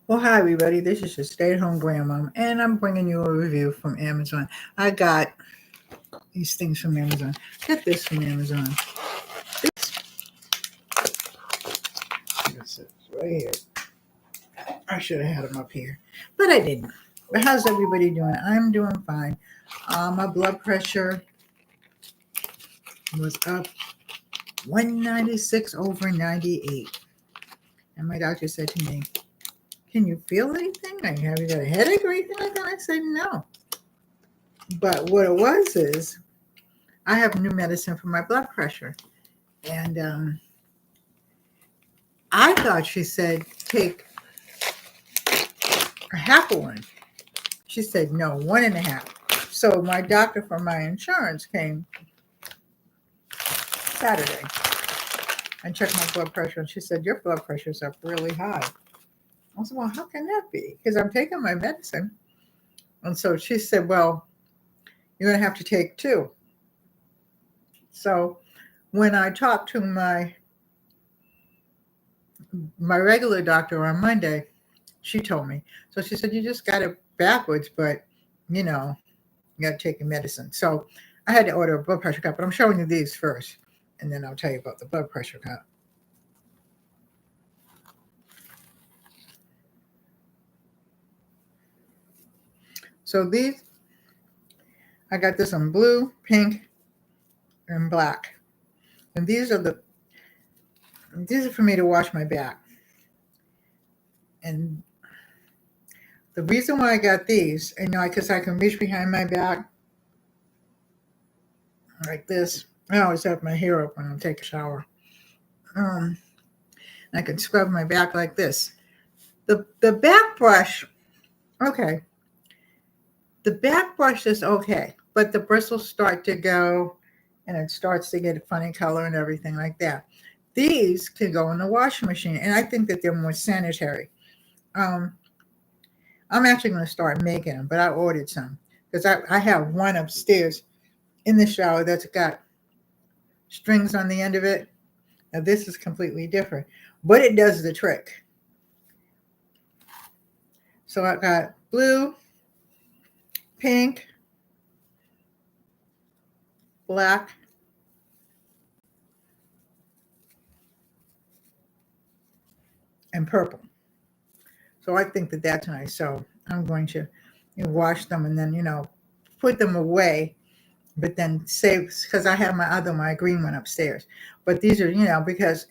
Well, hi, everybody. This is your stay at home grandma, and I'm bringing you a review from Amazon. I got these things from Amazon. Get this from Amazon. This is right here. I should have had them up here, but I didn't. But how's everybody doing? I'm doing fine. My blood pressure was up 196 over 98. And my doctor said to me, "Can you feel anything? Like, have you got a headache or anything like that?" I said, "No." But what it was is I have new medicine for my blood pressure. And I thought she said, take a half of one. She said, no, 1.5. So my doctor for my insurance came Saturday and checked my blood pressure. And she said, your blood pressure's up really high. I said, well, how can that be? Because I'm taking my medicine. And so she said, well, you're going to have to take 2. So when I talked to my regular doctor on Monday, she told me. So she said, you just got it backwards, but, you got to take your medicine. So I had to order a blood pressure cup, but I'm showing you these first, and then I'll tell you about the blood pressure cup. So these, I got this in blue, pink, and black. And these are for me to wash my back. And the reason why I got these, because I can reach behind my back like this. I always have my hair up when I take a shower. I can scrub my back like this. The back brush, okay. The back brush is okay, but the bristles start to go, and it starts to get a funny color and everything like that. These can go in the washing machine, and I think that they're more sanitary. I'm actually going to start making them, but I ordered some because I have one upstairs in the shower that's got strings on the end of it. Now this is completely different, but it does the trick. So I got blue, pink, black, and purple. So I think that that's nice. So I'm going to wash them and then, put them away, but then save, because I have my green one upstairs. But these are, because,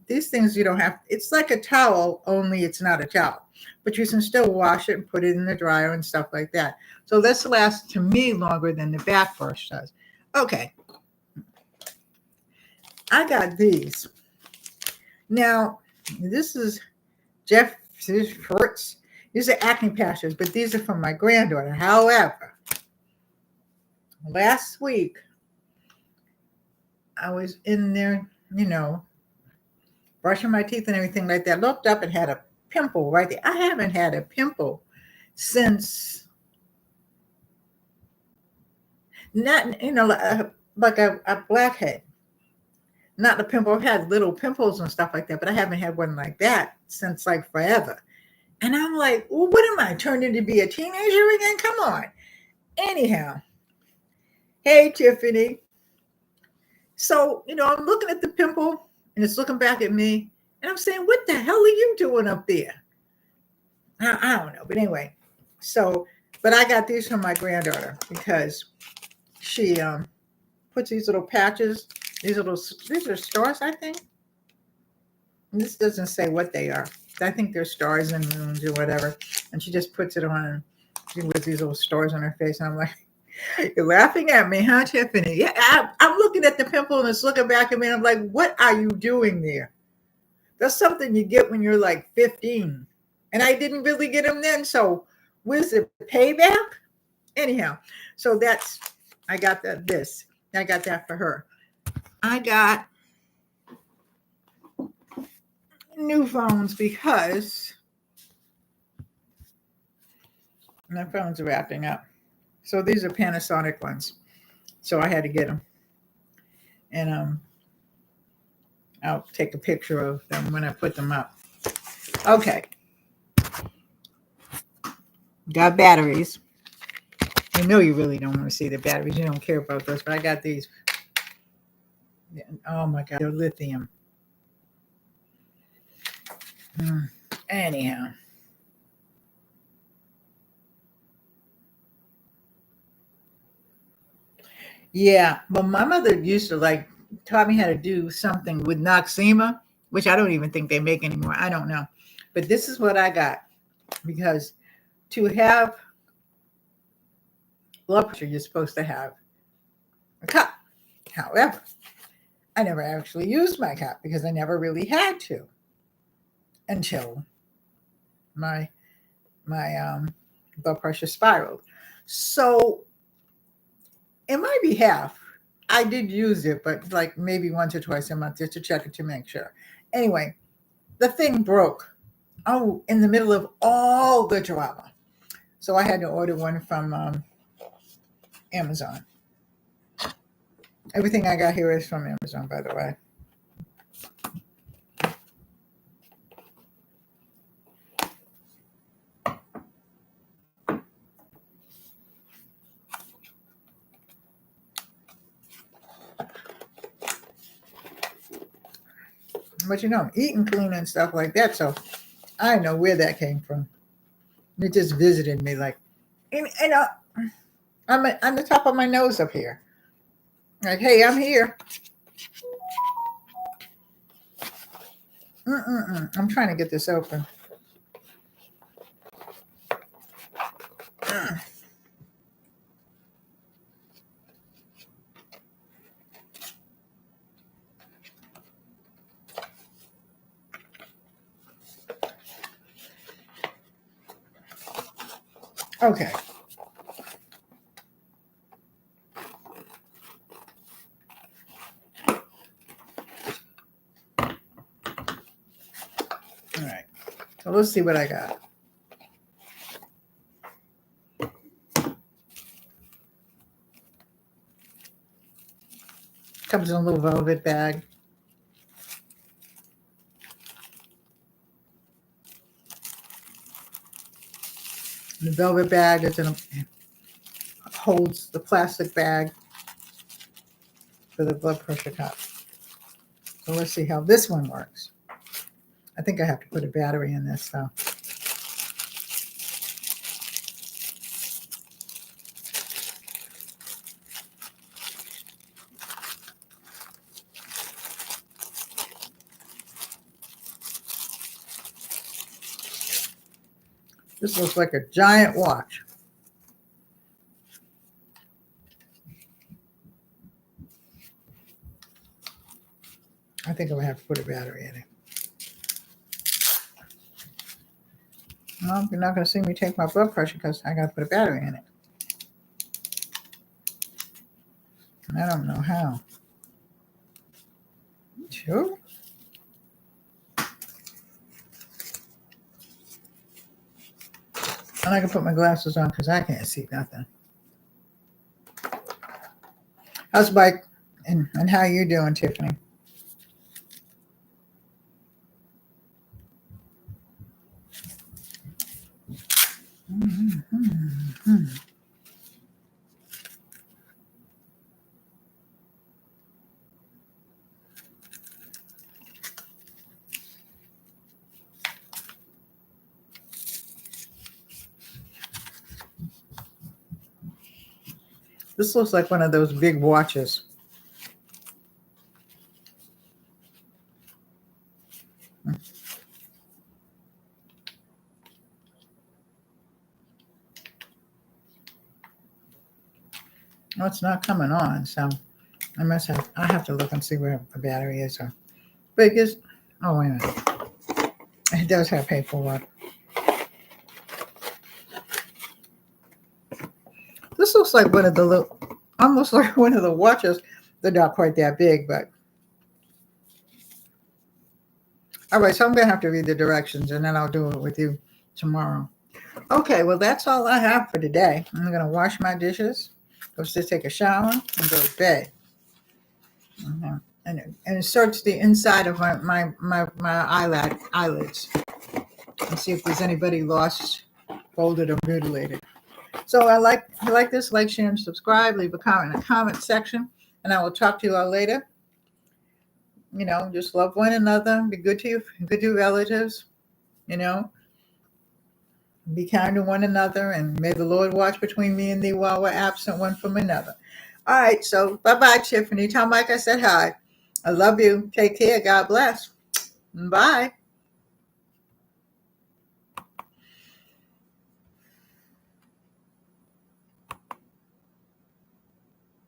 these things you don't have, it's like a towel, only it's not a towel. But you can still wash it and put it in the dryer and stuff like that. So this lasts to me longer than the back brush does. Okay. I got these. Now, this is Jeff Hurts. These are acne patches, but these are from my granddaughter. However, last week, I was in there, brushing my teeth and everything like that. Looked up and had a pimple right there. I haven't had a pimple since, not, like a blackhead. Not a pimple. I've had little pimples and stuff like that, but I haven't had one like that since like forever. And I'm like, well, what am I, turned into be a teenager again? Come on. Anyhow, hey, Tiffany. So, I'm looking at the pimple and it's looking back at me. And I'm saying, what the hell are you doing up there? I don't know. But anyway, but I got these from my granddaughter because she puts these little patches, these are stars, I think. And this doesn't say what they are. I think they're stars and moons or whatever. And she just puts it on and she puts these little stars on her face. And I'm like, you're laughing at me, huh, Tiffany? Yeah, I'm looking at the pimple and it's looking back at me. And I'm like, what are you doing there? That's something you get when you're like 15. And I didn't really get them then. So where's the payback? Anyhow, so I got this. I got that for her. I got new phones because my phones are wrapping up. So these are Panasonic ones. So I had to get them. And I'll take a picture of them when I put them up. Okay. Got batteries. I know you really don't want to see the batteries. You don't care about those, but I got these. Oh my God, they're lithium. Anyhow. Yeah, but my mother used to taught me how to do something with Noxema, which I don't even think they make anymore. I don't know. But this is what I got, because to have blood pressure, you're supposed to have a cup. However, I never actually used my cup because I never really had to until my blood pressure spiraled. So in my behalf, I did use it, but like maybe once or twice a month just to check it to make sure. Anyway, the thing broke in the middle of all the drama. So I had to order one from Amazon. Everything I got here is from Amazon, by the way. But I'm eating clean and stuff like that, so I know where that came from. It just visited me I'm on the top of my nose up here. Like, hey, I'm here. I'm trying to get this open. Okay. All right. So let's see what I got. Comes in a little velvet bag. The velvet bag holds the plastic bag for the blood pressure cup. So let's see how this one works. I think I have to put a battery in this, though. This looks like a giant watch. I think I'm going to have to put a battery in it. Well, you're not going to see me take my blood pressure because I got to put a battery in it. I don't know how. Sure. And I can put my glasses on because I can't see nothing. How's Mike? And how you doing, Tiffany? This looks like one of those big watches. Well, it's not coming on, so I have to look and see where the battery is. But it gives, oh, wait a minute. It does have paperwork. This looks like one of the almost like one of the watches. They're not quite that big, but. All right, so I'm going to have to read the directions, and then I'll do it with you tomorrow. Okay, well, that's all I have for today. I'm going to wash my dishes, go to take a shower, and go to bed. And search the inside of my eyelids and see if there's anybody lost folded or mutilated. So I like this, like, share, and subscribe. Leave a comment in the comment section, and I will talk to you all later. Just love one another. Be good to your relatives. Be kind to one another, and may the Lord watch between me and thee while we're absent one from another. All right, so bye-bye, Tiffany. Tell Mike I said hi. I love you. Take care. God bless. Bye.